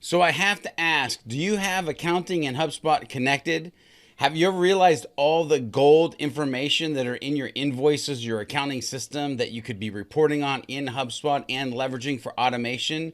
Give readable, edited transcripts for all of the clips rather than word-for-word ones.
So I have to ask, do you have accounting and HubSpot connected? Have you ever realized all the gold information that are in your invoices, your accounting system that you could be reporting on in HubSpot and leveraging for automation?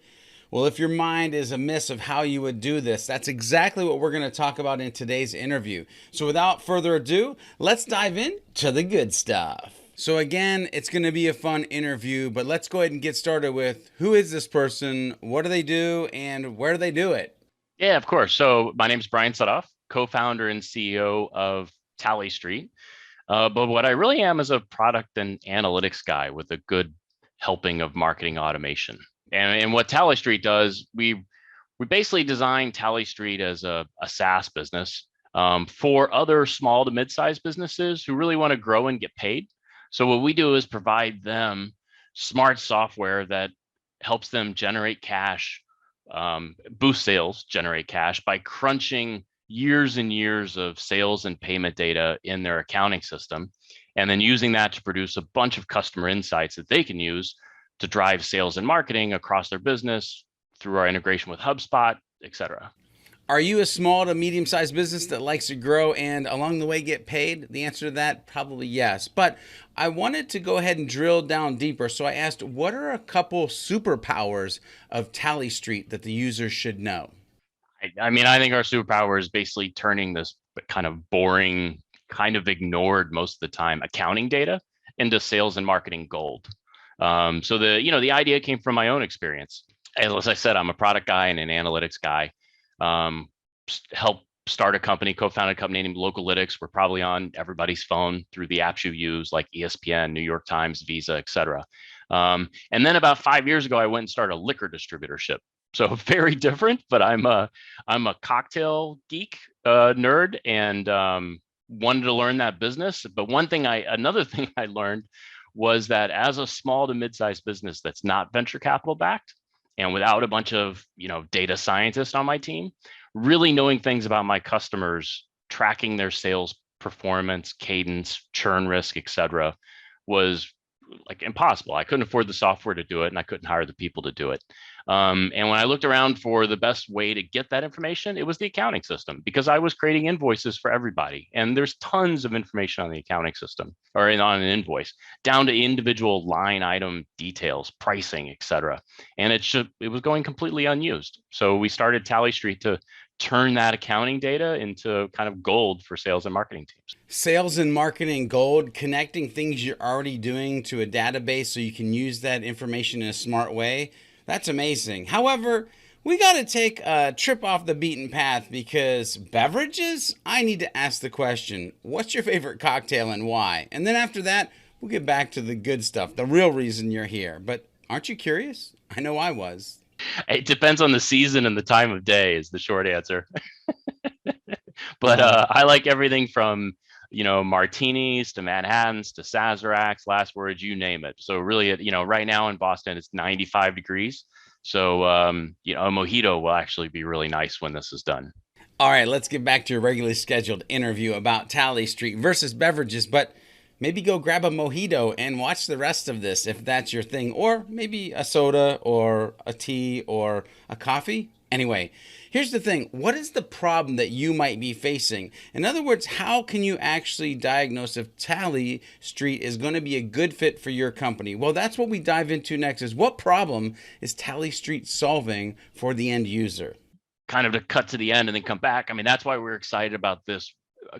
Well, if your mind is amiss of how you would do this, that's exactly what we're going to talk about in today's interview. So without further ado, let's dive into the good stuff. So again, it's going to be a fun interview, but let's go ahead and get started with who is this person, what do they do, and where do they do it? Yeah, of course. So my name is Brian Suthoff, co-founder and CEO of Tally Street. But what I really am is a product and analytics guy with a good helping of marketing automation. And what Tally Street does, we basically designed Tally Street as a SaaS business for other small to mid-sized businesses who really want to grow and get paid. So what we do is provide them smart software that helps them generate cash, boost sales, generate cash by crunching years and years of sales and payment data in their accounting system, and then using that to produce a bunch of customer insights that they can use to drive sales and marketing across their business through our integration with HubSpot, et cetera. Are you a small to medium sized business that likes to grow and along the way get paid? The answer to that, probably yes. But I wanted to go ahead and drill down deeper. So I asked, what are a couple superpowers of Tally Street that the users should know? I think our superpower is basically turning this kind of boring, kind of ignored most of the time accounting data into sales and marketing gold. So the idea came from my own experience. As I said, I'm a product guy and an analytics guy. Help start a company, co-founded a company named Localytics. We're probably on everybody's phone through the apps you use, like ESPN, New York Times, Visa, et cetera. And then about 5 years ago, I went and started a liquor distributorship. So very different, but I'm a cocktail geek, nerd, and wanted to learn that business. But another thing I learned was that as a small to mid-sized business that's not venture capital backed, and without a bunch of data scientists on my team, really knowing things about my customers, tracking their sales performance, cadence, churn risk, et cetera, was like impossible. I couldn't afford the software to do it, and I couldn't hire the people to do it. And when I looked around for the best way to get that information, it was the accounting system, because I was creating invoices for everybody. And there's tons of information on the accounting system or on an invoice, down to individual line item details, pricing, et cetera. And it was going completely unused. So we started Tally Street to turn that accounting data into kind of gold for sales and marketing teams. Sales and marketing gold, connecting things you're already doing to a database so you can use that information in a smart way. That's amazing. However, we got to take a trip off the beaten path because beverages? I need to ask the question, what's your favorite cocktail and why? And then after that, we'll get back to the good stuff, the real reason you're here. But aren't you curious? I know I was. It depends on the season and the time of day is the short answer. But Uh, I like everything from martinis to Manhattans to Sazeracs, last words, you name it. So really, right now in Boston, it's 95 degrees. So a mojito will actually be really nice when this is done. all right, let's get back to your regularly scheduled interview about Tally Street versus beverages, but maybe go grab a mojito and watch the rest of this if that's your thing, or maybe a soda or a tea or a coffee. Anyway, here's the thing. What is the problem that you might be facing? In other words, how can you actually diagnose if Tally Street is going to be a good fit for your company? Well, that's what we dive into next is what problem is Tally Street solving for the end user? Kind of to cut to the end and then come back. I mean, that's why we're excited about this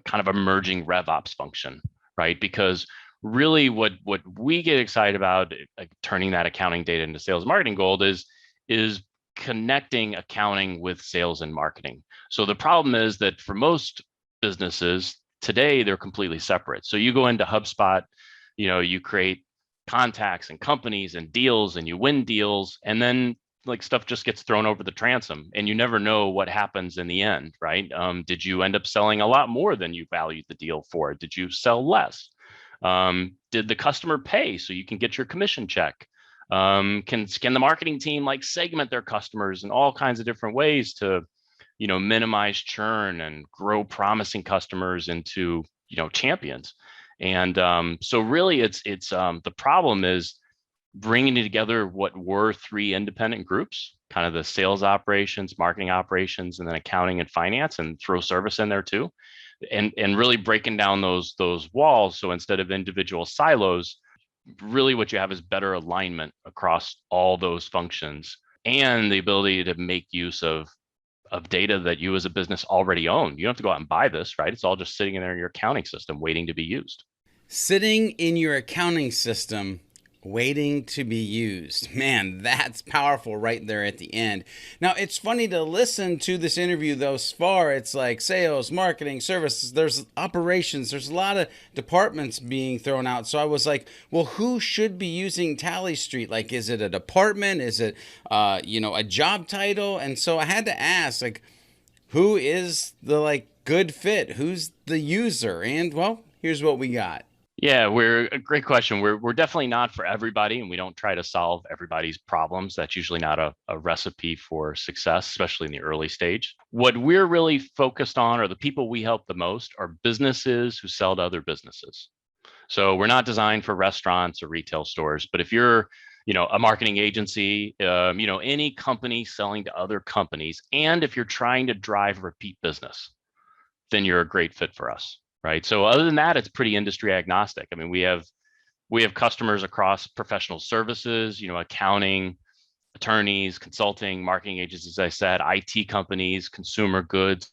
kind of emerging RevOps function, right? Because really what we get excited about, like turning that accounting data into sales marketing gold, is connecting accounting with sales and marketing. So the problem is that for most businesses today, they're completely separate. So you go into HubSpot, you create contacts and companies and deals and you win deals, and then like stuff just gets thrown over the transom and you never know what happens in the end, right? Did you end up selling a lot more than you valued the deal for? Did you sell less? Did the customer pay so you can get your commission check? Can the marketing team like segment their customers in all kinds of different ways to minimize churn and grow promising customers into champions? And so really it's the problem is bringing together what were three independent groups kind of the sales operations, marketing operations, and then accounting and finance, and throw service in there too. And really breaking down those walls. So instead of individual silos, really what you have is better alignment across all those functions, and the ability to make use of data that you as a business already own. You don't have to go out and buy this, right? It's all just sitting in there in your accounting system waiting to be used. Sitting in your accounting system waiting to be used. Man, that's powerful right there at the end. Now, it's funny to listen to this interview thus far. It's like sales, marketing, services, there's operations, there's a lot of departments being thrown out. So I was like, well, who should be using Tally Street? Like, is it a department? Is it, a job title? And so I had to ask, like, who is the good fit? Who's the user? And well, here's what we got. Yeah, we're a great question. We're definitely not for everybody, and we don't try to solve everybody's problems. That's usually not a recipe for success, especially in the early stage. What we're really focused on, or the people we help the most, are businesses who sell to other businesses. So we're not designed for restaurants or retail stores, but if you're a marketing agency, any company selling to other companies, and if you're trying to drive repeat business, then you're a great fit for us. Right. So other than that, it's pretty industry agnostic. I mean, we have customers across professional services, accounting, attorneys, consulting, marketing agencies, as I said, IT companies, consumer goods,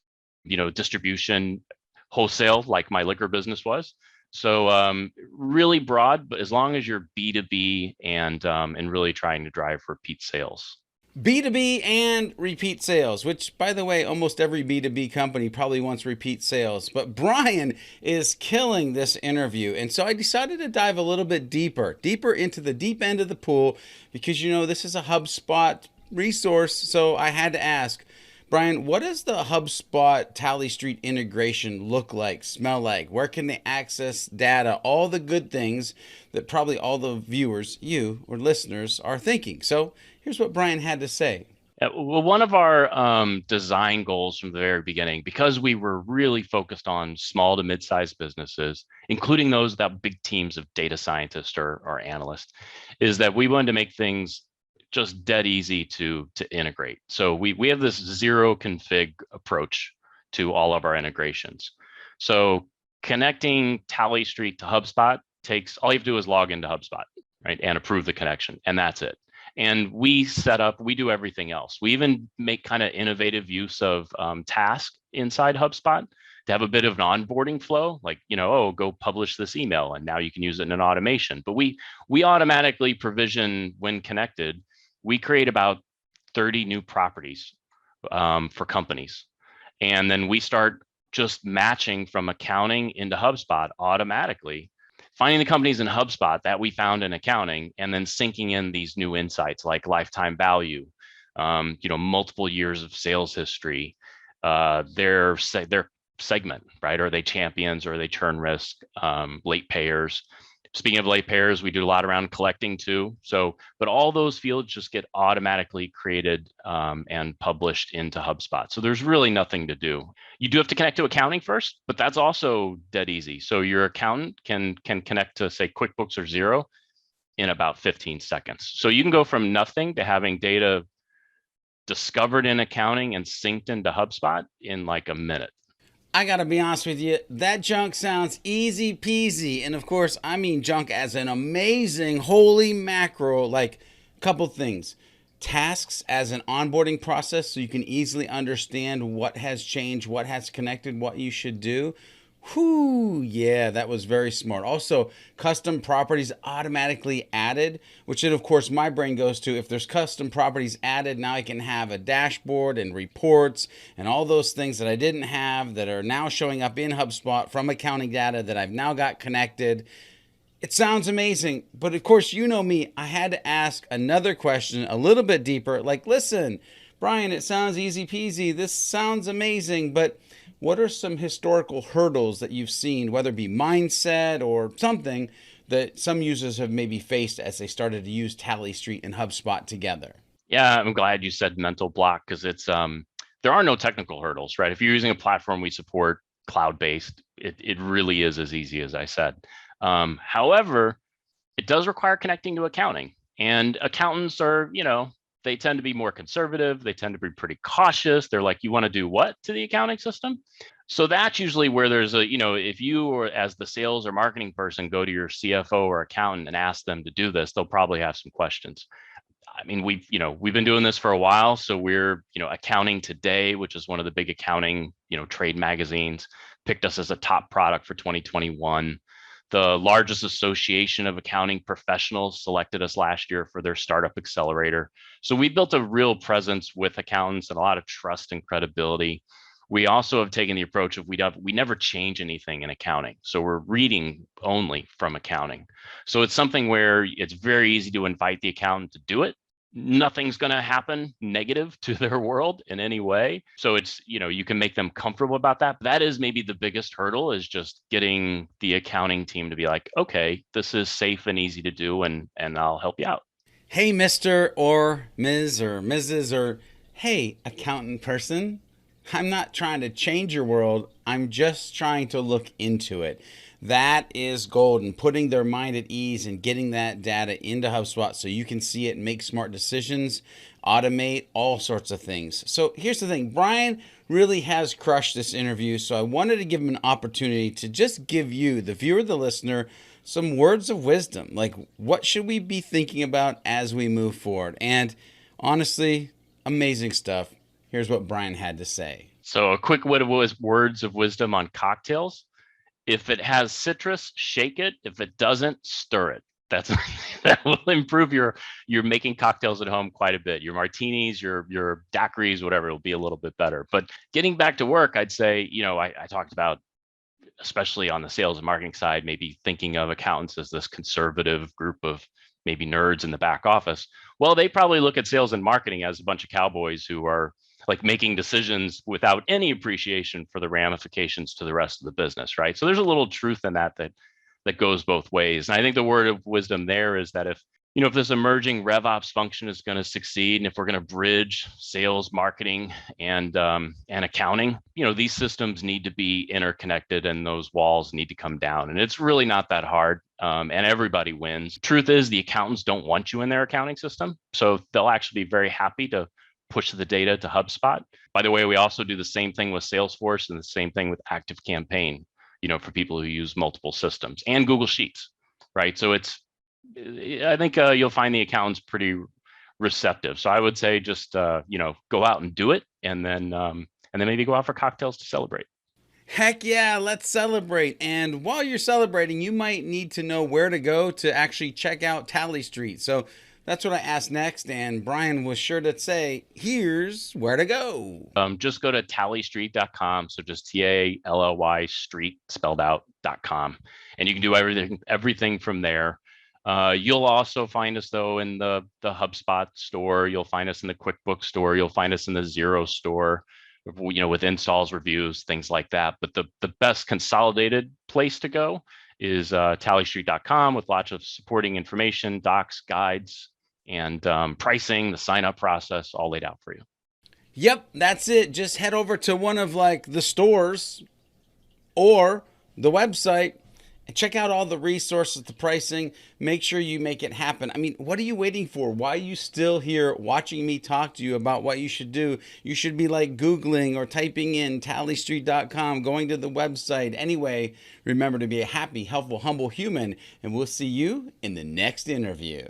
distribution, wholesale, like my liquor business was. So really broad, but as long as you're B2B and really trying to drive repeat sales. B2B and repeat sales, which, by the way, almost every B2B company probably wants repeat sales. But Brian is killing this interview. And so I decided to dive a little bit deeper into the deep end of the pool because, this is a HubSpot resource. So I had to ask, Brian, what does the HubSpot Tally Street integration look like, smell like? Where can they access data? All the good things that probably all the viewers, you or listeners, are thinking. So here's what Brian had to say. Well, one of our design goals from the very beginning, because we were really focused on small to mid-sized businesses, including those that big teams of data scientists or analysts, is that we wanted to make things just dead easy to integrate. So we have this zero config approach to all of our integrations. So connecting Tally Street to HubSpot takes, all you have to do is log into HubSpot, right, and approve the connection, and that's it. And we do everything else. We even make kind of innovative use of tasks inside HubSpot to have a bit of an onboarding flow, like, go publish this email, and now you can use it in an automation. But we automatically provision when connected. We create about 30 new properties for companies. And then we start just matching from accounting into HubSpot automatically, finding the companies in HubSpot that we found in accounting, and then syncing in these new insights like lifetime value, multiple years of sales history, their segment, right? Are they champions or are they churn risk, late payers? Speaking of late payers, we do a lot around collecting too. So, but all those fields just get automatically created and published into HubSpot. So there's really nothing to do. You do have to connect to accounting first, but that's also dead easy. So your accountant can connect to, say, QuickBooks or Xero in about 15 seconds. So you can go from nothing to having data discovered in accounting and synced into HubSpot in like a minute. I gotta be honest with you, that junk sounds easy peasy. And of course, I mean junk as an amazing, holy mackerel, like a couple things. Tasks as an onboarding process so you can easily understand what has changed, what has connected, what you should do. Whew, yeah, that was very smart. Also, custom properties automatically added, which then, of course, my brain goes to, if there's custom properties added, now I can have a dashboard and reports and all those things that I didn't have that are now showing up in HubSpot from accounting data that I've now got connected. It sounds amazing, but of course, you know me, I had to ask another question a little bit deeper. Like, listen, Brian, it sounds easy peasy. This sounds amazing, but what are some historical hurdles that you've seen, whether it be mindset or something, that some users have maybe faced as they started to use Tally Street and HubSpot together? Yeah, I'm glad you said mental block, because it's there are no technical hurdles, right? If you're using a platform we support cloud-based, it really is as easy as I said. However, it does require connecting to accounting, and accountants are, they tend to be more conservative. They tend to be pretty cautious. They're like, you want to do what to the accounting system? So that's usually where there's a, if you or as the sales or marketing person go to your CFO or accountant and ask them to do this, they'll probably have some questions. I mean, we've been doing this for a while. So we're, Accounting Today, which is one of the big accounting, trade magazines, picked us as a top product for 2021. The largest association of accounting professionals selected us last year for their startup accelerator. So we built a real presence with accountants and a lot of trust and credibility. We also have taken the approach of we never change anything in accounting. So we're reading only from accounting. So it's something where it's very easy to invite the accountant to do it. Nothing's going to happen negative to their world in any way. So it's, you can make them comfortable about that. But that is maybe the biggest hurdle, is just getting the accounting team to be like, okay, this is safe and easy to do, and I'll help you out. Hey, Mr. or Ms. or Mrs. or hey, accountant person. I'm not trying to change your world. I'm just trying to look into it. That is gold, and putting their mind at ease and getting that data into HubSpot so you can see it, make smart decisions, automate all sorts of things. So here's the thing. Brian really has crushed this interview, so I wanted to give him an opportunity to just give you, the viewer, the listener, some words of wisdom. Like, what should we be thinking about as we move forward? And honestly, amazing stuff. Here's what Brian had to say. So a quick words of wisdom on cocktails. If it has citrus, shake it. If it doesn't, stir it. That will improve you're making cocktails at home quite a bit. Your martinis, your daiquiris, whatever, will be a little bit better. But getting back to work, I'd say, I talked about, especially on the sales and marketing side, maybe thinking of accountants as this conservative group of maybe nerds in the back office. Well, they probably look at sales and marketing as a bunch of cowboys who are like making decisions without any appreciation for the ramifications to the rest of the business, right? So there's a little truth in that goes both ways. And I think the word of wisdom there is that if this emerging RevOps function is going to succeed, and if we're going to bridge sales, marketing, and accounting, these systems need to be interconnected, and those walls need to come down. And it's really not that hard, and everybody wins. Truth is, the accountants don't want you in their accounting system, so they'll actually be very happy to push the data to HubSpot. By the way, we also do the same thing with Salesforce and the same thing with ActiveCampaign, for people who use multiple systems, and Google Sheets, right? So I think you'll find the accountants pretty receptive. So I would say just, go out and do it, and then maybe go out for cocktails to celebrate. Heck yeah, let's celebrate. And while you're celebrating, you might need to know where to go to actually check out Tally Street. So that's what I asked next, and Brian was sure to say, here's where to go. Just go to tallystreet.com. So just TALLY street spelled out.com. And you can do everything from there. You'll also find us, though, in the HubSpot store. You'll find us in the QuickBooks store. You'll find us in the Xero store, with installs, reviews, things like that. But the best consolidated place to go is tallystreet.com, with lots of supporting information, docs, guides, and pricing, the sign-up process, all laid out for you. Yep, that's it. Just head over to one of the stores or the website and check out all the resources, the pricing. Make sure you make it happen. I mean, what are you waiting for? Why are you still here watching me talk to you about what you should do? You should be Googling or typing in tallystreet.com, going to the website. Anyway, remember to be a happy, helpful, humble human, and we'll see you in the next interview.